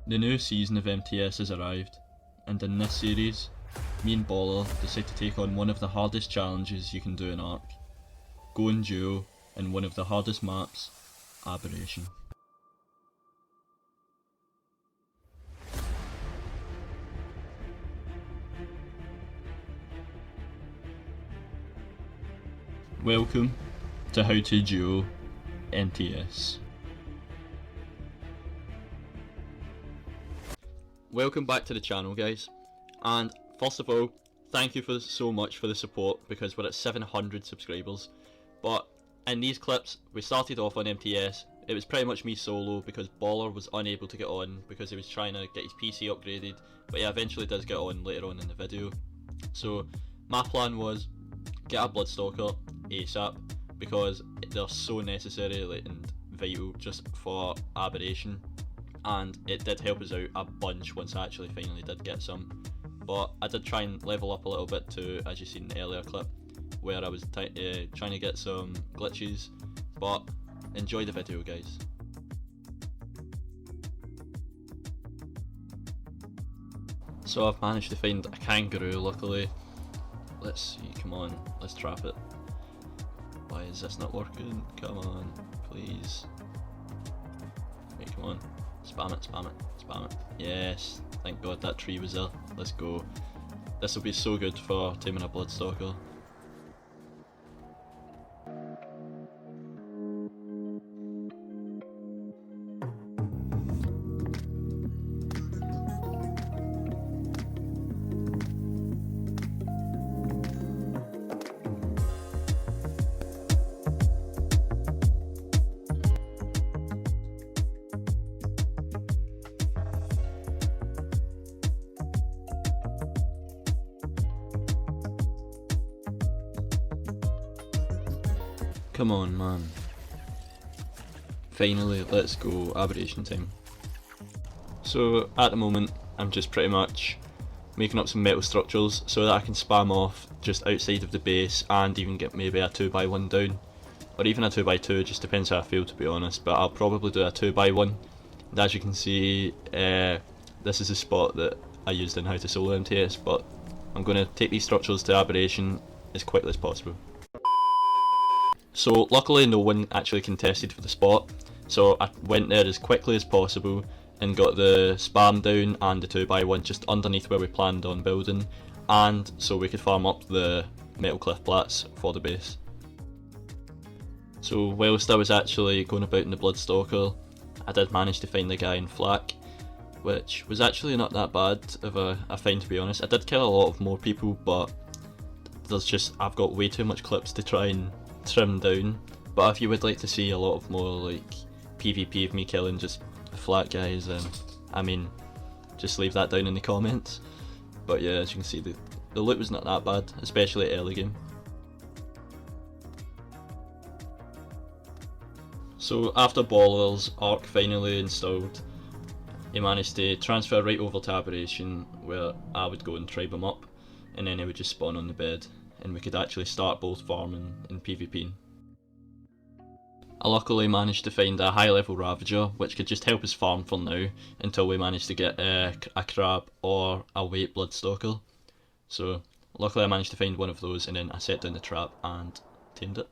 The new season of MTS has arrived, and in this series, me and Baller decide to take on one of the hardest challenges you can do in Ark. Go in duo in one of the hardest maps, Aberration. Welcome to How To Duo MTS. Welcome back to the channel, guys, and first of all, thank you so much for the support, because we're at 700 subscribers. But in these clips, we started off on MTS. It was pretty much me solo because Baller was unable to get on because he was trying to get his PC upgraded, but he eventually does get on later on in the video. So my plan was get a Bloodstalker ASAP because they're so necessary and vital just for Aberration, and it did help us out a bunch once I actually finally did get some. But I did try and level up a little bit too, as you seen in the earlier clip where I was trying to get some glitches. But enjoy the video, guys. So I've managed to find a kangaroo, luckily. Let's see, come on, let's trap it. Why is this not working? Come on, please. Wait, come on. Spam it, spam it, spam it. Yes, thank God that tree was there. Let's go. This will be so good for taming a Bloodstalker. Come on, man. Finally, let's go aberration time. So at the moment, I'm just pretty much making up some metal structures so that I can spam off just outside of the base and even get maybe a 2x1 down. Or even a 2x2, just depends how I feel, to be honest, but I'll probably do a 2x1. And as you can see, this is a spot that I used in How to Solo MTS, but I'm going to take these structures to aberration as quickly as possible. So luckily no one actually contested for the spot, so I went there as quickly as possible and got the spam down and the 2x1 just underneath where we planned on building, and so we could farm up the metal cliff plats for the base. So whilst I was actually going about in the Bloodstalker, I did manage to find the guy in flak, which was actually not that bad of a find, to be honest. I did kill a lot of more people, but I've got way too much clips to try and trim down. But if you would like to see a lot of more like PvP of me killing just flat guys, I mean, just leave that down in the comments. But yeah, as you can see, the loot was not that bad, especially early game. So after Baller's Ark finally installed, he managed to transfer right over to Aberration, where I would go and tribe him up, and then he would just spawn on the bed, and we could actually start both farming and PvPing. I luckily managed to find a high level ravager which could just help us farm for now until we managed to get a crab or a weight Bloodstalker. So luckily I managed to find one of those, and then I set down the trap and tamed it.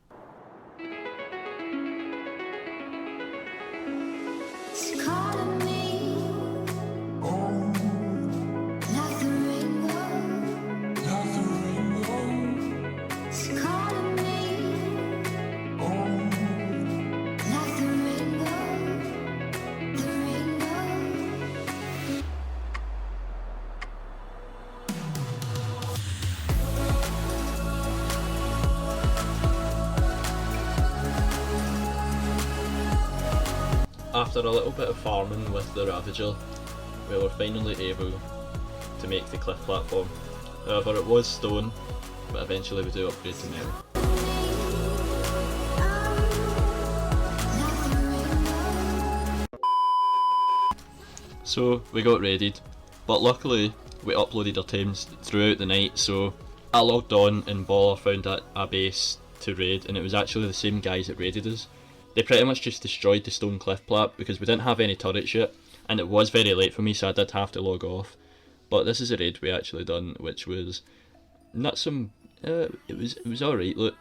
After a little bit of farming with the Ravager, we were finally able to make the cliff platform. However, it was stone, but eventually we do upgrade to metal. So we got raided, but luckily we uploaded our tames throughout the night, so I logged on and Baller found a base to raid, and it was actually the same guys that raided us. They pretty much just destroyed the stone cliff plat because we didn't have any turrets yet, and it was very late for me, so I did have to log off. But this is a raid we actually done, which was not some. It was alright. Look,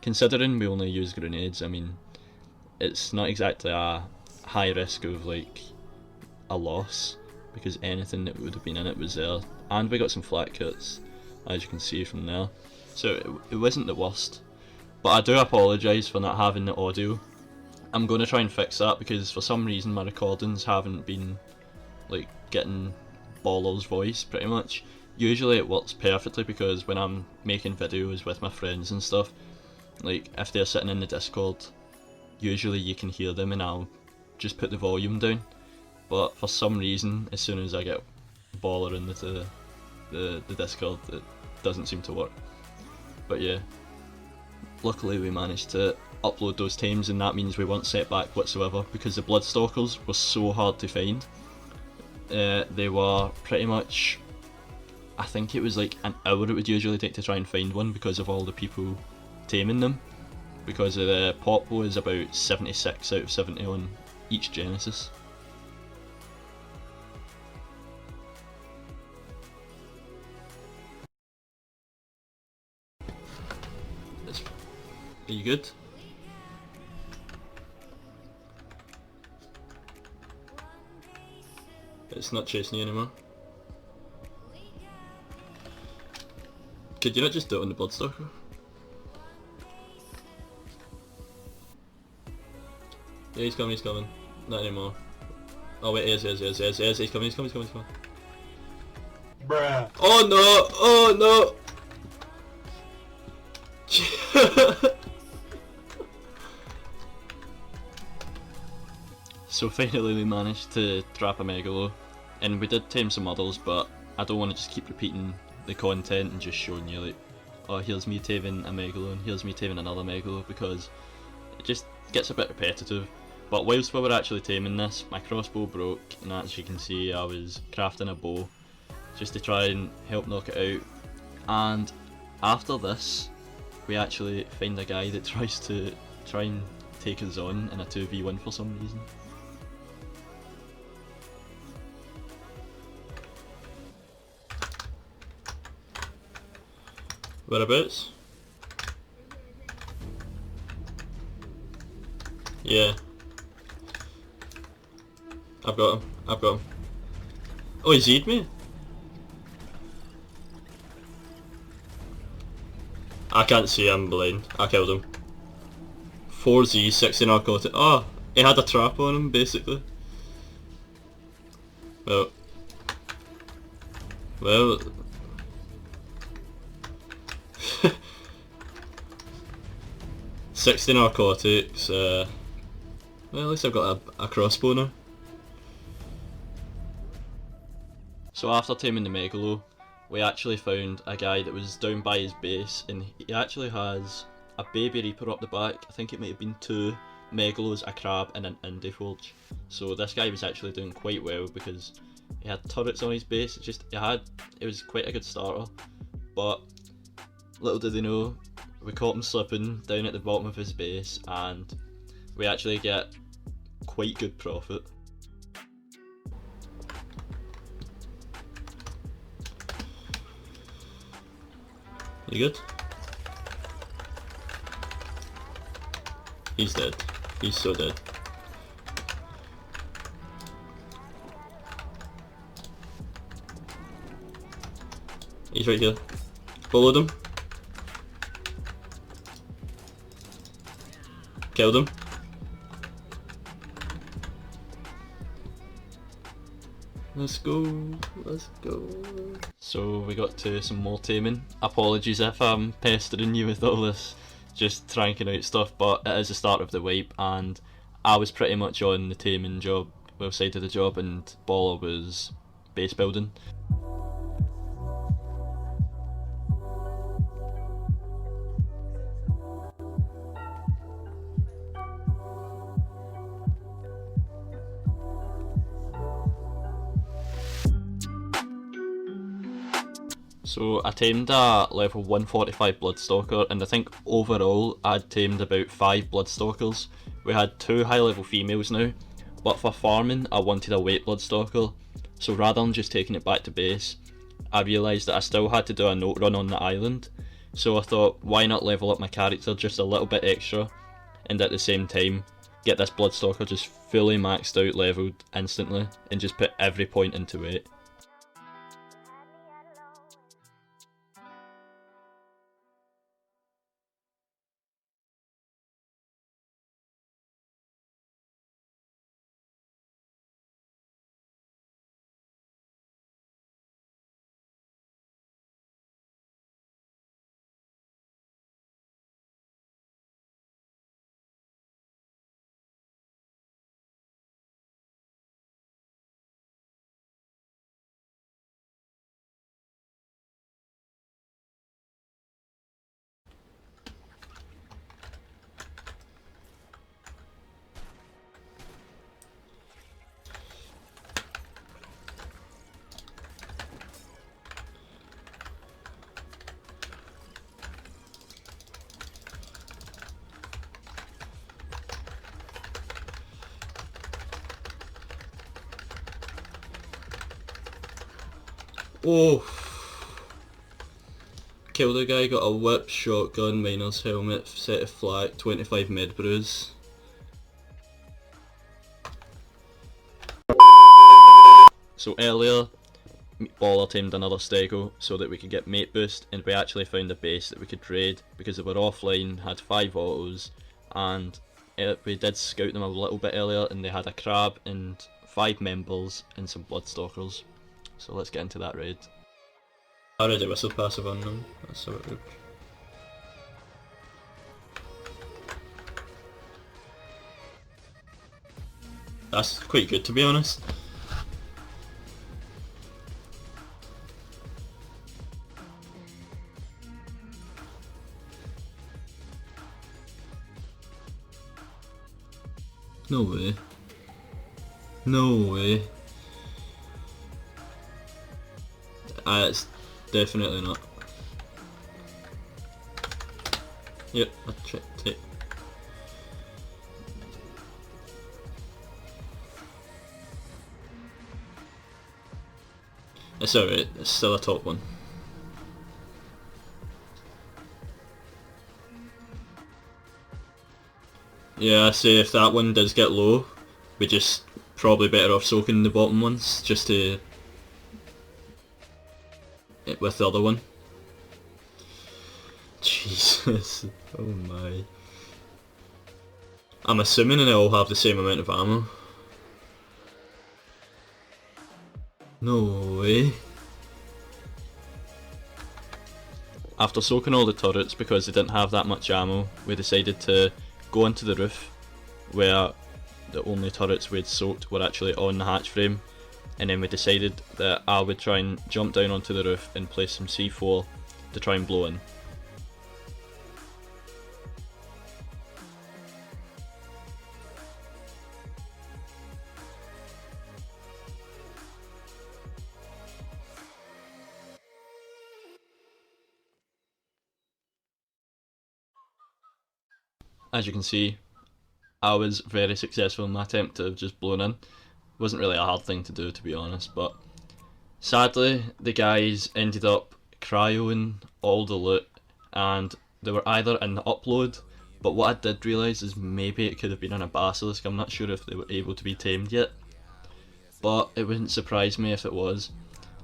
considering we only use grenades, I mean, it's not exactly a high risk of like a loss, because anything that would have been in it was there, and we got some flat kits, as you can see from there. So it wasn't the worst. But I do apologise for not having the audio. I'm going to try and fix that, because for some reason my recordings haven't been like getting Baller's voice pretty much. Usually it works perfectly, because when I'm making videos with my friends and stuff, like if they're sitting in the Discord, usually you can hear them and I'll just put the volume down. But for some reason, as soon as I get Baller into the Discord, it doesn't seem to work. But yeah, luckily we managed to upload those tames, and that means we weren't set back whatsoever, because the Bloodstalkers were so hard to find. They were pretty much, I think it was like an hour it would usually take to try and find one, because of all the people taming them, because the pop was about 76 out of 70 on each Genesis. Are you good? It's not chasing you anymore. Could you not just do it on the Bloodstalker? Yeah, he's coming. Not anymore. Oh wait, he is, he's coming. Bruh. Oh no! So finally we managed to trap a Megalo, and we did tame some others, but I don't want to just keep repeating the content and just showing you like, oh here's me taming a Megalo and here's me taming another Megalo, because it just gets a bit repetitive. But whilst we were actually taming this, my crossbow broke, and as you can see I was crafting a bow just to try and help knock it out. And after this, we actually find a guy that tries to take us on in a 2v1 for some reason. Whereabouts? Yeah. I've got him. Oh, he's eaten me? I can't see him, blind. I killed him. 4Z, 60 narcotic. Oh, he had a trap on him, basically. Well. 60 narcotics, well at least I've got a crossbow now. So after taming the Megalo, we actually found a guy that was down by his base, and he actually has a baby Reaper up the back. I think it might have been 2 Megalos, a crab and an indie forge. So this guy was actually doing quite well, because he had turrets on his base. It was quite a good starter. But little did they know, we caught him slipping down at the bottom of his base, and we actually get quite good profit. You good? He's dead. He's so dead. He's right here. Followed him. Killed him. Let's go. So we got to some more taming. Apologies if I'm pestering you with all this just tranking out stuff, but it is the start of the wipe, and I was pretty much on the taming job, side of the job, and Baller was base building. So I tamed a level 145 Bloodstalker, and I think overall I'd tamed about 5 Bloodstalkers. We had 2 high level females now. but for farming I wanted a weight Bloodstalker, so rather than just taking it back to base, I realised that I still had to do a note run on the island, so I thought why not level up my character just a little bit extra, and at the same time get this Bloodstalker just fully maxed out leveled instantly and just put every point into weight. Oh! Killed a guy, got a whip, shotgun, miner's helmet, set of flak, 25 med brews. So earlier, Baller tamed another stego so that we could get mate boost, and we actually found a base that we could raid because they were offline, had 5 autos, and we did scout them a little bit earlier and they had a crab and 5 members and some Bloodstalkers. So let's get into that raid. I already whistle passive on them, that's how it works. That's quite good to be honest. No way. No way. It's definitely not. Yep, I checked it. It's alright, it's still a top one. Yeah, I say if that one does get low, we just probably better off soaking the bottom ones just to with the other one. Jesus, oh my. I'm assuming they all have the same amount of ammo. No way. After soaking all the turrets because they didn't have that much ammo, we decided to go onto the roof where the only turrets we'd soaked were actually on the hatch frame, and then we decided that I would try and jump down onto the roof and place some C4 to try and blow in. As you can see, I was very successful in my attempt to have just blown in. Wasn't really a hard thing to do, to be honest, but sadly the guys ended up cryoing all the loot and they were either in the upload, but what I did realise is maybe it could have been in a basilisk. I'm not sure if they were able to be tamed yet, but it wouldn't surprise me if it was.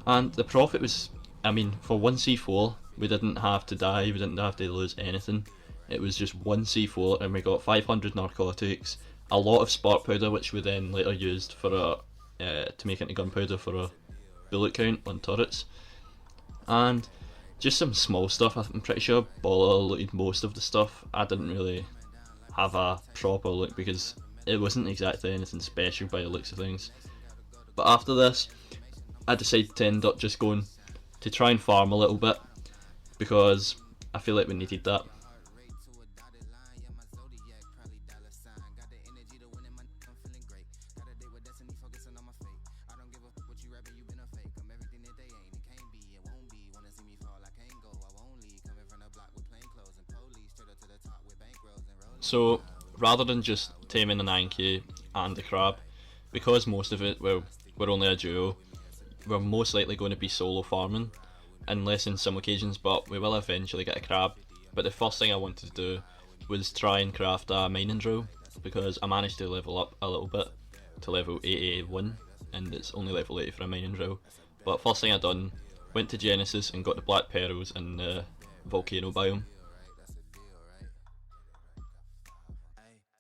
And the profit was, I mean, for 1 C4 we didn't have to die, we didn't have to lose anything. It was just 1 C4 and we got 500 narcotics, a lot of spark powder which we then later used for to make into gunpowder for a bullet count on turrets, and just some small stuff. I'm pretty sure Baller looted most of the stuff. I didn't really have a proper look because it wasn't exactly anything special by the looks of things. But after this I decided to end up just going to try and farm a little bit because I feel like we needed that. So rather than just taming the 9k and the crab, because most of it we're only a duo, we're most likely going to be solo farming, unless in some occasions, but we will eventually get a crab. But the first thing I wanted to do was try and craft a mining drill, because I managed to level up a little bit to level 81, and it's only level 80 for a mining drill. But first thing I done, went to Genesis and got the black pearls in the volcano biome.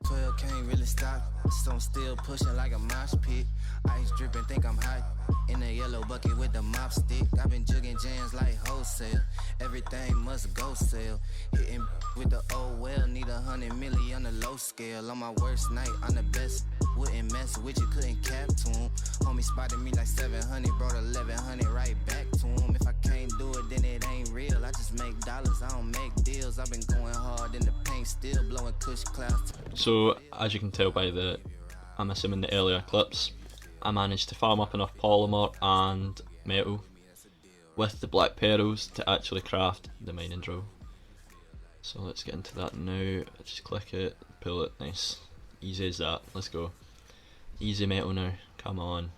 12 can't really stop, so I'm still pushing like a mosh pit. Ice dripping, think I'm hot. In the yellow bucket with the mop stick. I've been jugging jams like wholesale. Everything must go sell. Hitting with the old well, need 100 milli on the low scale. On my worst night, I'm the best. Wouldn't mess with you, couldn't cap to him. Homie spotted me like 700, brought 1100 right back to him. If I can't do it, then it ain't real. I just make dollars, I don't make deals. I've been going hard in the paint, still blowing kush clouds. So as you can tell by I'm assuming the earlier clips, I managed to farm up enough polymer and metal with the black pearls to actually craft the mining drill. So let's get into that now. Just click it, pull it, nice, easy as that. Let's go. Easy metal now, come on.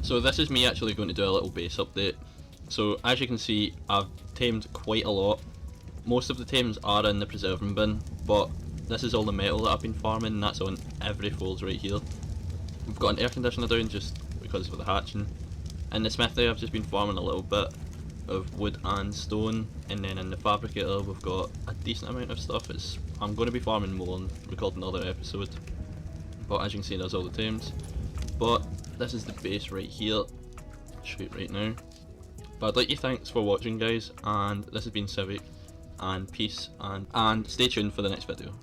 So this is me actually going to do a little base update. So as you can see, I've tamed quite a lot. Most of the tames are in the preserving bin, but this is all the metal that I've been farming, and that's on every fold right here. We've got an air conditioner down just because of the hatching. In the smithy I've just been farming a little bit of wood and stone, and then in the fabricator we've got a decent amount of stuff. I'm going to be farming more and record another episode, but as you can see there's all the tames. But this is the base right here, show it right now. But I'd like to thanks for watching guys, and this has been Civic, and peace, and stay tuned for the next video.